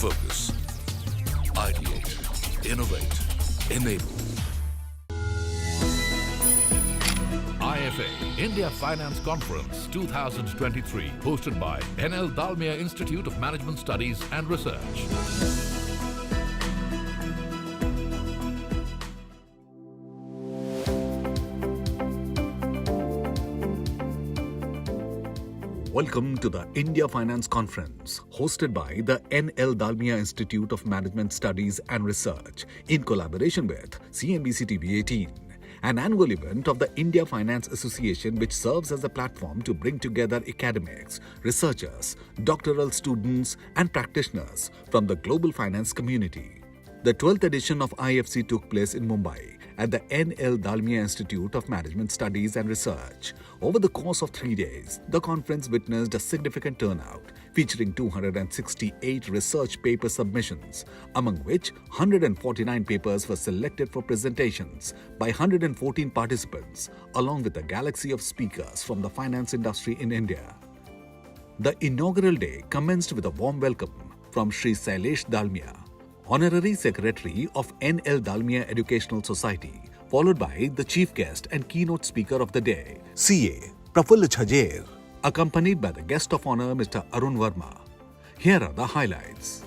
Focus. Ideate. Innovate. Enable. IFA, India Finance Conference 2023, hosted by Dalmia Institute of Management Studies and Research. Welcome to the India Finance Conference, hosted by the Dalmia Institute of Management Studies and Research, in collaboration with CNBC TV 18, an annual event of the India Finance Association which serves as a platform to bring together academics, researchers, doctoral students, and practitioners from the global finance community. The 12th edition of IFC took place in Mumbai at the Dalmia Institute of Management Studies and Research. Over the course of 3 days, the conference witnessed a significant turnout, featuring 268 research paper submissions, among which 149 papers were selected for presentations by 114 participants, along with a galaxy of speakers from the finance industry in India. The inaugural day commenced with a warm welcome from Sri Sailesh Dalmia, Honorary Secretary of Dalmia Educational Society, followed by the chief guest and keynote speaker of the day, CA Prafull Chhajer, accompanied by the guest of honor, Mr. Arun Verma. Here are the highlights.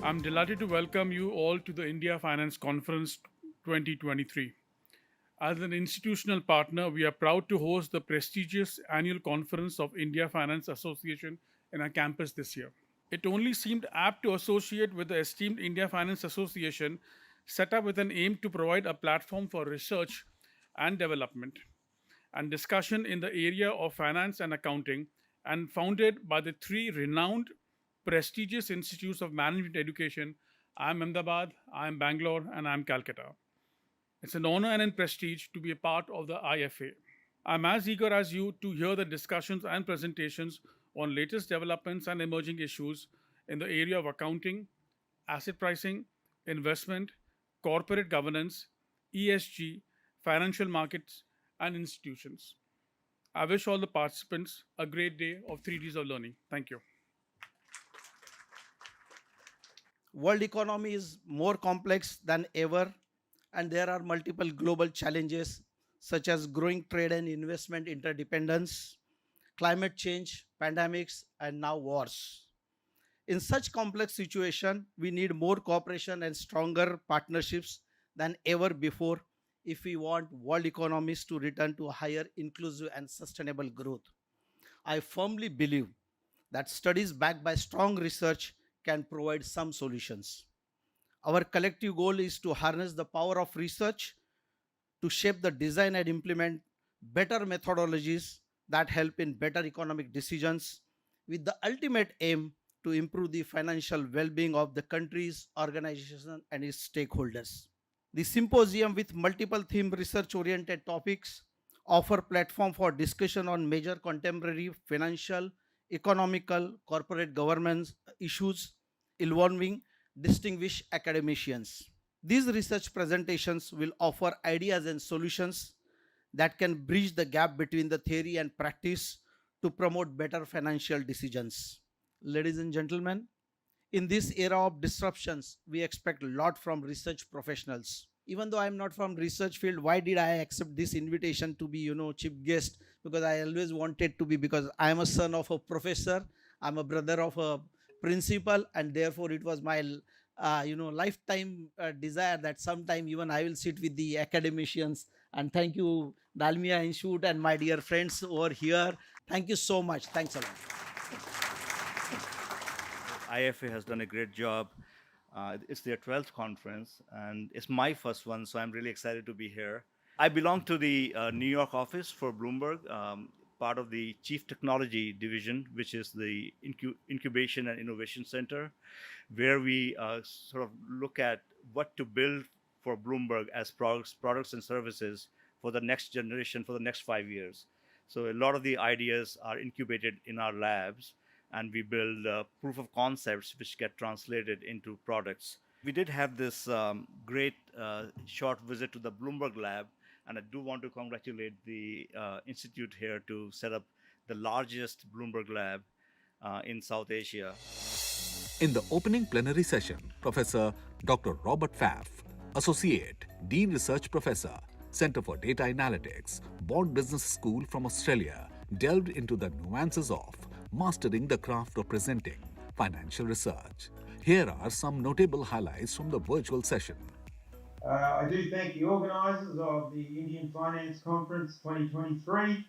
I'm delighted to welcome you all to the India Finance Conference 2023. As an institutional partner, we are proud to host the prestigious annual conference of India Finance Association in our campus this year. It only seemed apt to associate with the esteemed India Finance Association, set up with an aim to provide a platform for research and development and discussion in the area of finance and accounting, and founded by the three renowned prestigious institutes of management education. I am Ahmedabad, I am Bangalore, and I am Calcutta. It's an honor and a prestige to be a part of the IFA. I'm as eager as you to hear the discussions and presentations on latest developments and emerging issues in the area of accounting, asset pricing, investment, corporate governance, ESG, financial markets, and institutions. I wish all the participants a great day of 3 days of learning. Thank you. World economy is more complex than ever, and there are multiple global challenges such as growing trade and investment interdependence, climate change, pandemics, and now wars. In such complex situation, we need more cooperation and stronger partnerships than ever before if we want world economies to return to higher inclusive and sustainable growth. I firmly believe that studies backed by strong research can provide some solutions. Our collective goal is to harness the power of research to shape the design and implement better methodologies that help in better economic decisions, with the ultimate aim to improve the financial well-being of the countries, organizations, and its stakeholders. The symposium, with multiple theme research-oriented topics, offer platform for discussion on major contemporary financial, economical, corporate governance issues involving distinguished academicians. These research presentations will offer ideas and solutions that can bridge the gap between the theory and practice to promote better financial decisions. Ladies and gentlemen, in this era of disruptions, we expect a lot from research professionals. Even though I'm not from research field, why did I accept this invitation to be, chief guest? Because I always wanted to be, because I am a son of a professor, I'm a brother of a principal, and therefore it was my lifetime desire that sometime even I will sit with the academicians. And thank you, Dalmia Institute, and my dear friends over here. Thank you so much. Thanks a lot. IFA has done a great job. It's their 12th conference, and it's my first one, so I'm really excited to be here. I belong to the New York office for Bloomberg, part of the Chief Technology Division, which is the Incubation and Innovation Center, where we sort of look at what to build for Bloomberg as products and services for the next generation, for the next 5 years. So a lot of the ideas are incubated in our labs, and we build proof of concepts which get translated into products. We did have this great short visit to the Bloomberg lab, and I do want to congratulate the institute here to set up the largest Bloomberg lab in South Asia. In the opening plenary session, Professor Dr. Robert Pfaff, Associate Dean Research Professor, Center for Data Analytics, Bond Business School from Australia, delved into the nuances of mastering the craft of presenting financial research. Here are some notable highlights from the virtual session. I do thank the organisers of the Indian Finance Conference 2023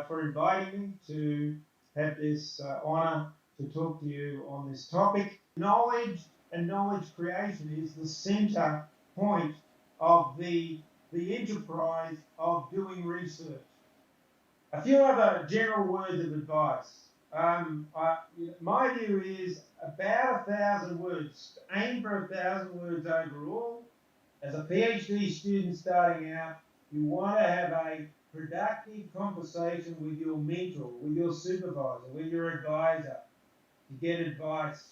for inviting me to have this honour to talk to you on this topic. Knowledge and knowledge creation is the centre point of the enterprise of doing research. A few other general words of advice. My view is about 1,000 words. Aim for 1,000 words overall. As a PhD student starting out, you want to have a productive conversation with your mentor, with your supervisor, with your advisor to get advice.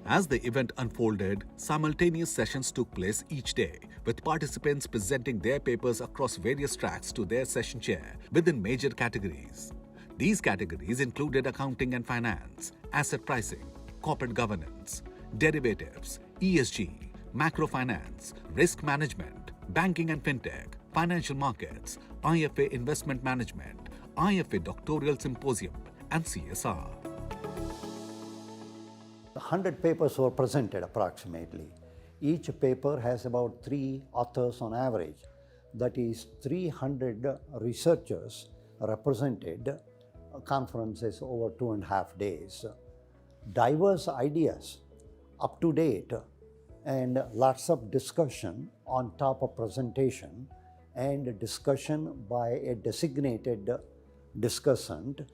As the event unfolded, simultaneous sessions took place each day, with participants presenting their papers across various tracks to their session chair within major categories. These categories included accounting and finance, asset pricing, corporate governance, derivatives, ESG, macrofinance, risk management, banking and fintech, financial markets, IFA investment management, IFA doctoral symposium, and CSR. 100 papers were presented approximately. Each paper has about 3 authors on average. That is 300 researchers represented. Conferences over 2.5 days. Diverse ideas, up to date, and lots of discussion on top of presentation and discussion by a designated discussant.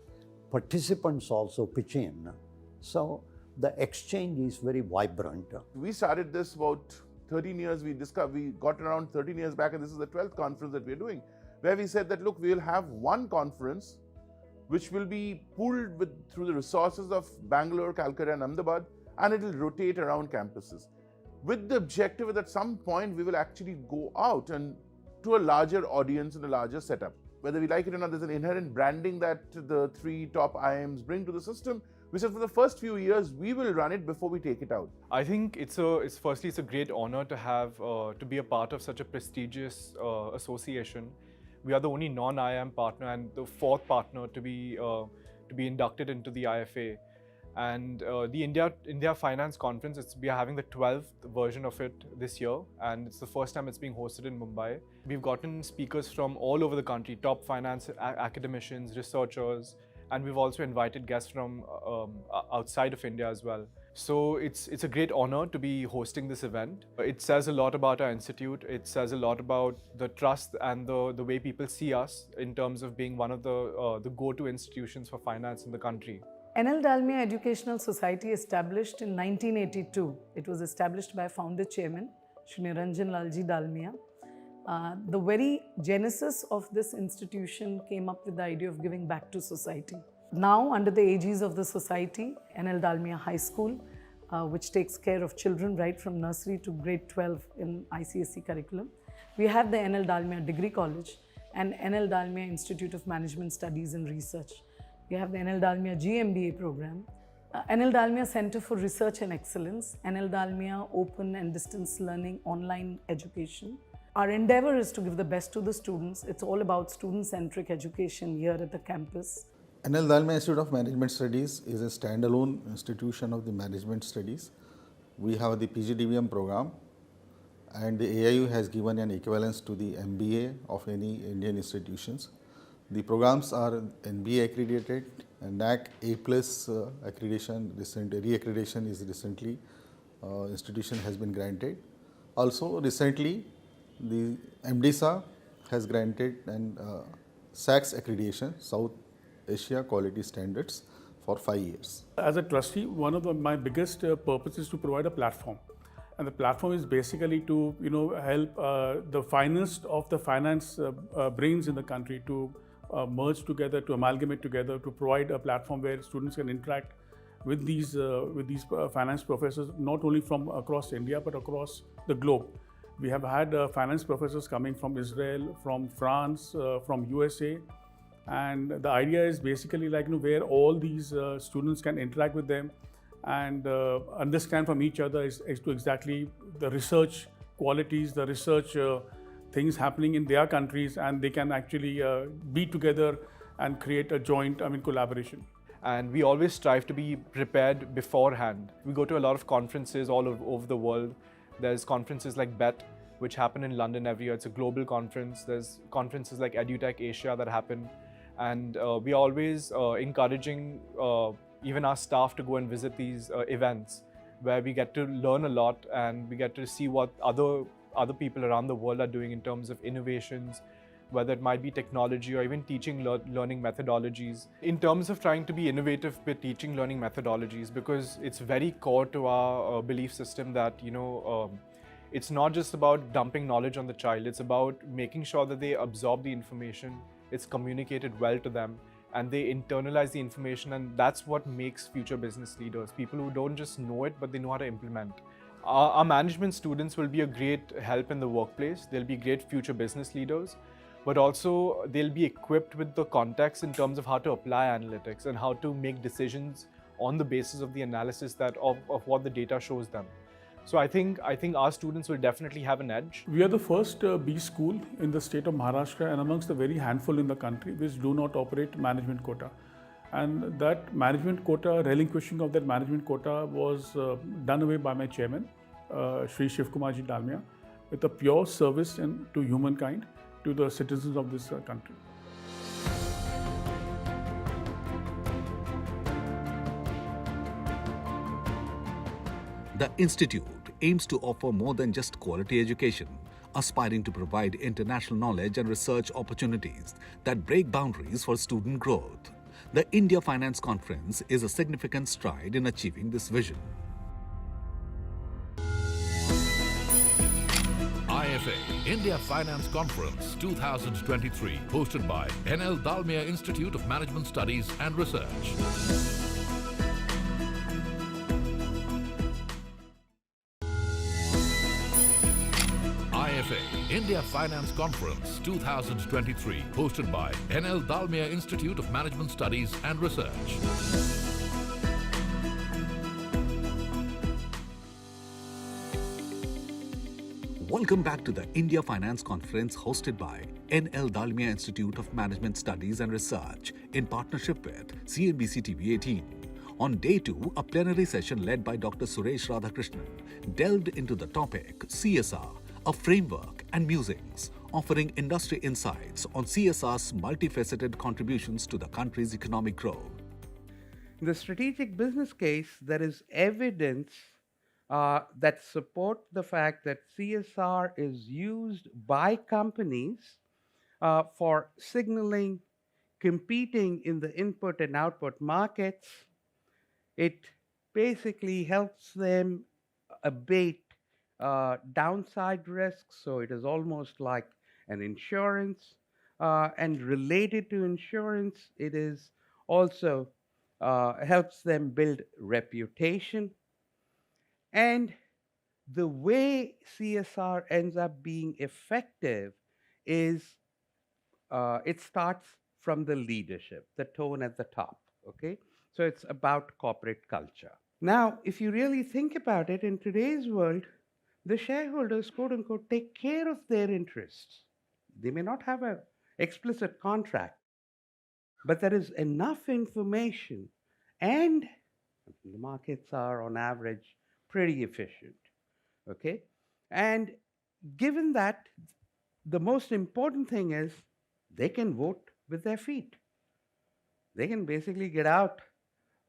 Participants also pitch in. So the exchange is very vibrant. We started this about 13 years, we got around 13 years back, and this is the 12th conference that we're doing, where we said that, look, we'll have one conference which will be pooled through the resources of Bangalore, Calcutta and Ahmedabad, and it will rotate around campuses. With the objective that at some point we will actually go out and to a larger audience and a larger setup. Whether we like it or not, there's an inherent branding that the 3 top IIMs bring to the system. We said for the first few years, we will run it before we take it out. I think it's a great honor to have to be a part of such a prestigious association. We are the only non-IIM partner and the 4th partner to be inducted into the IFA. And the India Finance Conference, we are having the 12th version of it this year, and it's the first time it's being hosted in Mumbai. We've gotten speakers from all over the country, top finance academicians, researchers, and we've also invited guests from outside of India as well. So it's a great honor to be hosting this event. It says a lot about our institute. It says a lot about the trust and the way people see us in terms of being one of the go-to institutions for finance in the country. NL Dalmia Educational Society established in 1982. It was established by founder chairman, Shri Niranjan Lalji Dalmia. The very genesis of this institution came up with the idea of giving back to society. Now, under the aegis of the society, NL Dalmia High School, which takes care of children right from nursery to grade 12 in ICSE curriculum. We have the NL Dalmia Degree College and NL Dalmia Institute of Management Studies and Research. We have the NL Dalmia GMBA program, NL Dalmia Center for Research and Excellence, NL Dalmia Open and Distance Learning Online Education. Our endeavor is to give the best to the students. It's all about student-centric education here at the campus. NL Dalmia Institute of Management Studies is a standalone institution of the management studies. We have the PGDBM program, and the AIU has given an equivalence to the MBA of any Indian institutions. The programs are NBA accredited and NAC A+ accreditation. Re-accreditation is recently institution has been granted. Also recently, the MDSA has granted an SACS accreditation, South Asia Quality Standards, for 5 years. As a trustee, one of my biggest purpose is to provide a platform. And the platform is basically to help the finest of the finance brains in the country to merge together, to amalgamate together, to provide a platform where students can interact with these finance professors, not only from across India, but across the globe. We have had finance professors coming from Israel, from France, from USA, And the idea is basically like, where all these students can interact with them and understand from each other as to exactly the research qualities, the research things happening in their countries, and they can actually be together and create a joint, collaboration. And we always strive to be prepared beforehand. We go to a lot of conferences all over the world. There's conferences like BET, which happen in London every year. It's a global conference. There's conferences like EduTech Asia that happen. And we're always encouraging even our staff to go and visit these events where we get to learn a lot and we get to see what other people around the world are doing in terms of innovations, whether it might be technology or even teaching learning methodologies. In terms of trying to be innovative with teaching learning methodologies, because it's very core to our belief system that, it's not just about dumping knowledge on the child, it's about making sure that they absorb the information, it's communicated well to them, and they internalize the information, and that's what makes future business leaders, people who don't just know it, but they know how to implement. Our management students will be a great help in the workplace. They'll be great future business leaders, but also they'll be equipped with the context in terms of how to apply analytics and how to make decisions on the basis of the analysis of what the data shows them. So I think our students will definitely have an edge. We are the first B school in the state of Maharashtra and amongst the very handful in the country which do not operate management quota. And that management quota, relinquishing of that management quota was done away by my chairman, Shri Shivkumarji Dalmia, with a pure service to humankind, to the citizens of this country. The Institute aims to offer more than just quality education, aspiring to provide international knowledge and research opportunities that break boundaries for student growth. The India Finance Conference is a significant stride in achieving this vision. IFA, India Finance Conference 2023, hosted by Dalmia Institute of Management Studies and Research. IFA, India Finance Conference 2023, hosted by Dalmia Institute of Management Studies and Research. Welcome back to the India Finance Conference hosted by Dalmia Institute of Management Studies and Research in partnership with CNBC TV 18. On day 2, a plenary session led by Dr. Suresh Radhakrishnan delved into the topic CSR, a framework and musings, offering industry insights on CSR's multifaceted contributions to the country's economic growth. In the strategic business case, there is evidence that support the fact that CSR is used by companies for signaling, competing in the input and output markets. It basically helps them abate downside risks, so it is almost like an insurance. And related to insurance, it is also helps them build reputation. And the way CSR ends up being effective is it starts from the leadership, the tone at the top, okay? So it's about corporate culture. Now, if you really think about it, in today's world, the shareholders, quote unquote, take care of their interests. They may not have an explicit contract, but there is enough information, and the markets are on average pretty efficient, okay? And given that, the most important thing is they can vote with their feet. They can basically get out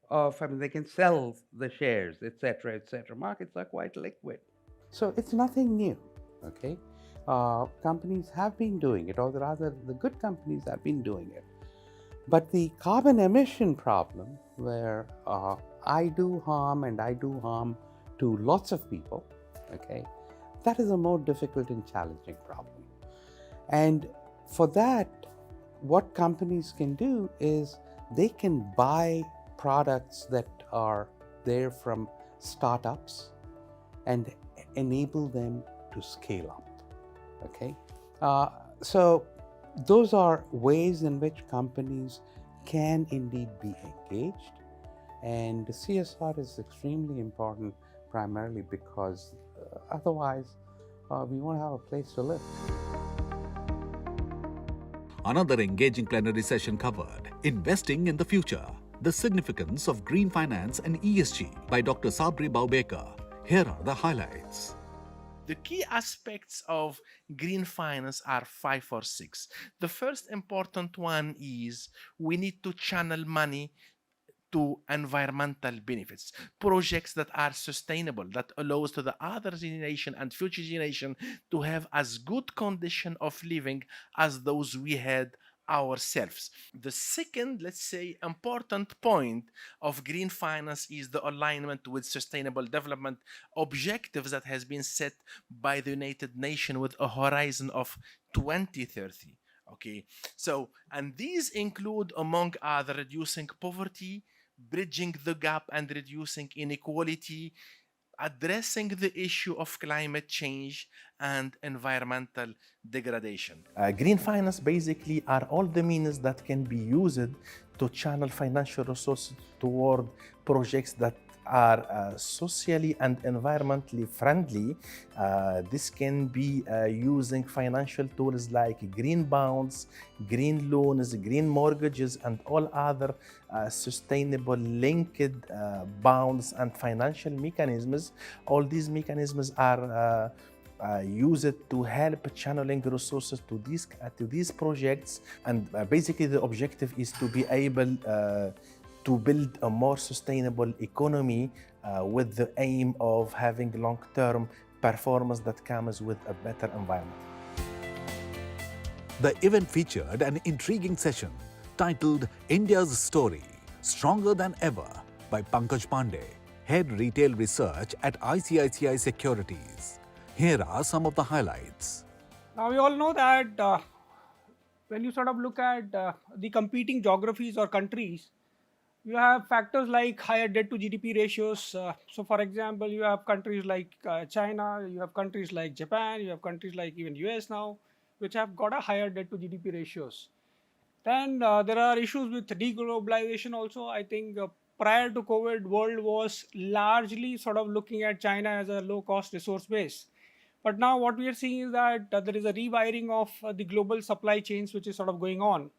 of, they can sell the shares, etc., etc. Markets are quite liquid. So it's nothing new, okay? Companies have been doing it, or rather the good companies have been doing it. But the carbon emission problem, where I do harm and I do harm to lots of people, okay, that is a more difficult and challenging problem. And for that, what companies can do is they can buy products that are there from startups and enable them to scale up, okay? So those are ways in which companies can indeed be engaged. And CSR is extremely important, primarily because otherwise we won't have a place to live. Another engaging plenary session covered Investing in the Future, the Significance of Green Finance and ESG by Dr. Sabri Baubekar. Here are the highlights. The key aspects of green finance are 5 or 6. The first important one is we need to channel money to environmental benefits, projects that are sustainable, that allows to the other generation and future generation to have as good condition of living as those we had ourselves. The second, let's say, important point of green finance is the alignment with sustainable development objectives that has been set by the United Nations with a horizon of 2030. Okay, so, and these include, among other, reducing poverty, bridging the gap and reducing inequality, addressing the issue of climate change and environmental degradation. Green finance basically are all the means that can be used to channel financial resources toward projects that are socially and environmentally friendly. This can be using financial tools like green bonds, green loans, green mortgages, and all other sustainable linked bonds and financial mechanisms. All these mechanisms are used to help channeling resources to these projects, and basically the objective is to be able to build a more sustainable economy with the aim of having long-term performance that comes with a better environment. The event featured an intriguing session titled India's Story, Stronger Than Ever by Pankaj Pandey, Head Retail Research at ICICI Securities. Here are some of the highlights. Now, we all know that when you sort of look at the competing geographies or countries, you have factors like higher debt to GDP ratios. So, for example, you have countries like China, you have countries like Japan, you have countries like even US now, which have got a higher debt to GDP ratios. Then there are issues with deglobalization also. I think prior to COVID, world was largely sort of looking at China as a low-cost resource base. But now what we are seeing is that there is a rewiring of the global supply chains, which is sort of going on,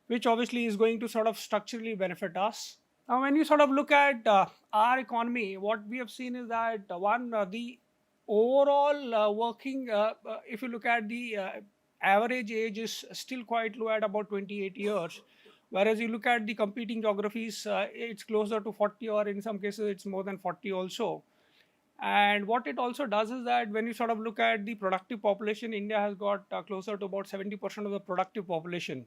which obviously is going to sort of structurally benefit us. Now, when you sort of look at our economy, what we have seen is that the overall working, if you look at the average age is still quite low at about 28 years. Whereas you look at the competing geographies, it's closer to 40, or in some cases it's more than 40 also. And what it also does is that when you sort of look at the productive population, India has got closer to about 70% of the productive population.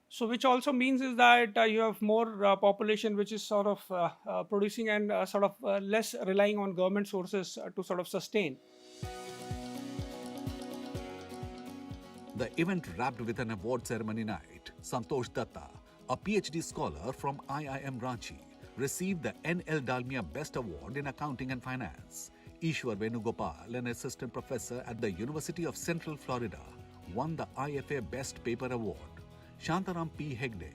So which also means is that you have more population which is sort of producing and sort of less relying on government sources to sort of sustain. The event wrapped with an award ceremony night. Santosh Datta, a PhD scholar from IIM Ranchi, received the NL Dalmia Best Award in Accounting and Finance. Ishwar Venugopal, an assistant professor at the University of Central Florida, won the IFA Best Paper Award. Shantaram P. Hegde,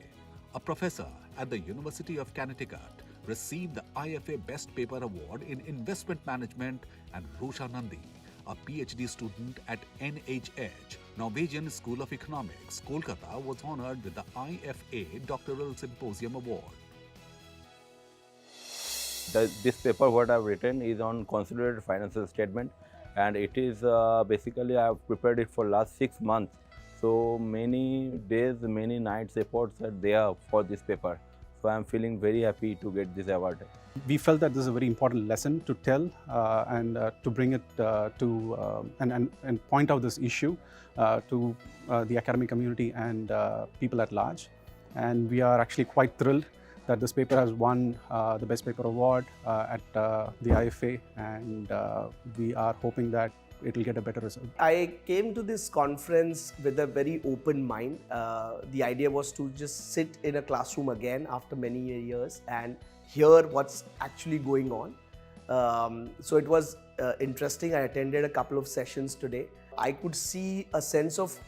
a professor at the University of Connecticut, received the IFA Best Paper Award in Investment Management, and Rusha Nandi, a PhD student at NHH, Norwegian School of Economics, Kolkata, was honored with the IFA Doctoral Symposium Award. This paper what I have written is on consolidated financial statement, and it is basically I have prepared it for last 6 months. So many days, many nights efforts are there for this paper. So I am feeling very happy to get this award. We felt that this is a very important lesson to tell and to bring it to and point out this issue to the academic community and people at large. And we are actually quite thrilled that this paper has won the Best Paper Award at the IFA, and we are hoping that it will get a better result. I came to this conference with a very open mind. The idea was to just sit in a classroom again after many years and hear what's actually going on. So it was interesting. I attended a couple of sessions today. I could see a sense of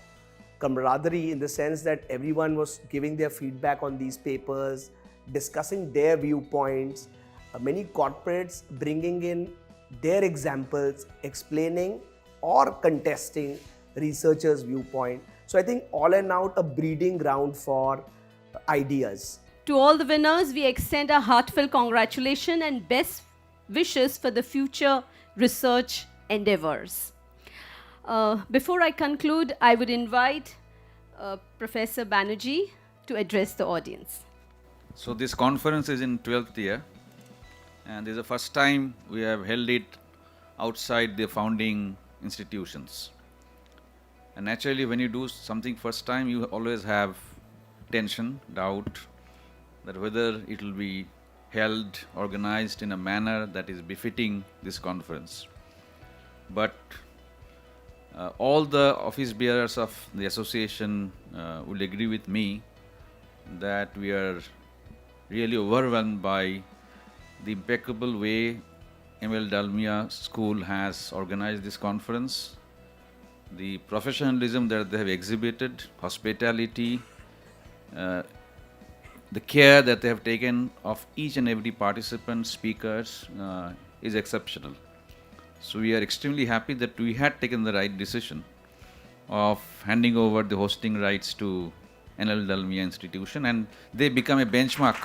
camaraderie in the sense that everyone was giving their feedback on these papers, discussing their viewpoints, many corporates bringing in their examples, explaining or contesting researchers' viewpoint. So I think all in out a breeding ground for ideas. To all the winners, we extend our heartfelt congratulations and best wishes for the future research endeavors. Before I conclude, I would invite Professor Banerjee to address the audience. So this conference is in 12th year, and this is the first time we have held it outside the founding institutions. And naturally, when you do something first time, you always have tension, doubt, that whether it will be held, organized in a manner that is befitting this conference. But all the office bearers of the association will agree with me that we are really overwhelmed by the impeccable way ML Dalmia School has organized this conference, the professionalism that they have exhibited, hospitality, the care that they have taken of each and every participant, speakers, is exceptional. So we are extremely happy that we had taken the right decision of handing over the hosting rights to NL Dalmia institution, and they become a benchmark.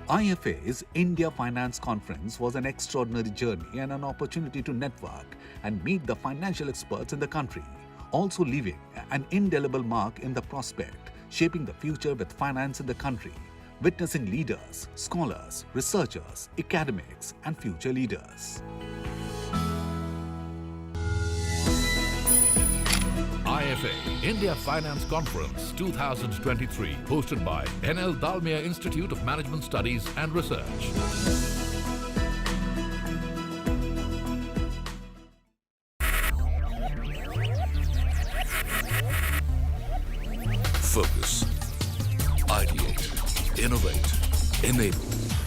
IFA's India Finance Conference was an extraordinary journey and an opportunity to network and meet the financial experts in the country, also leaving an indelible mark in the prospect, shaping the future with finance in the country, witnessing leaders, scholars, researchers, academics, and future leaders. IFA India Finance Conference 2023, hosted by NL Dalmia Institute of Management Studies and Research. Focus, ideate, innovate, enable.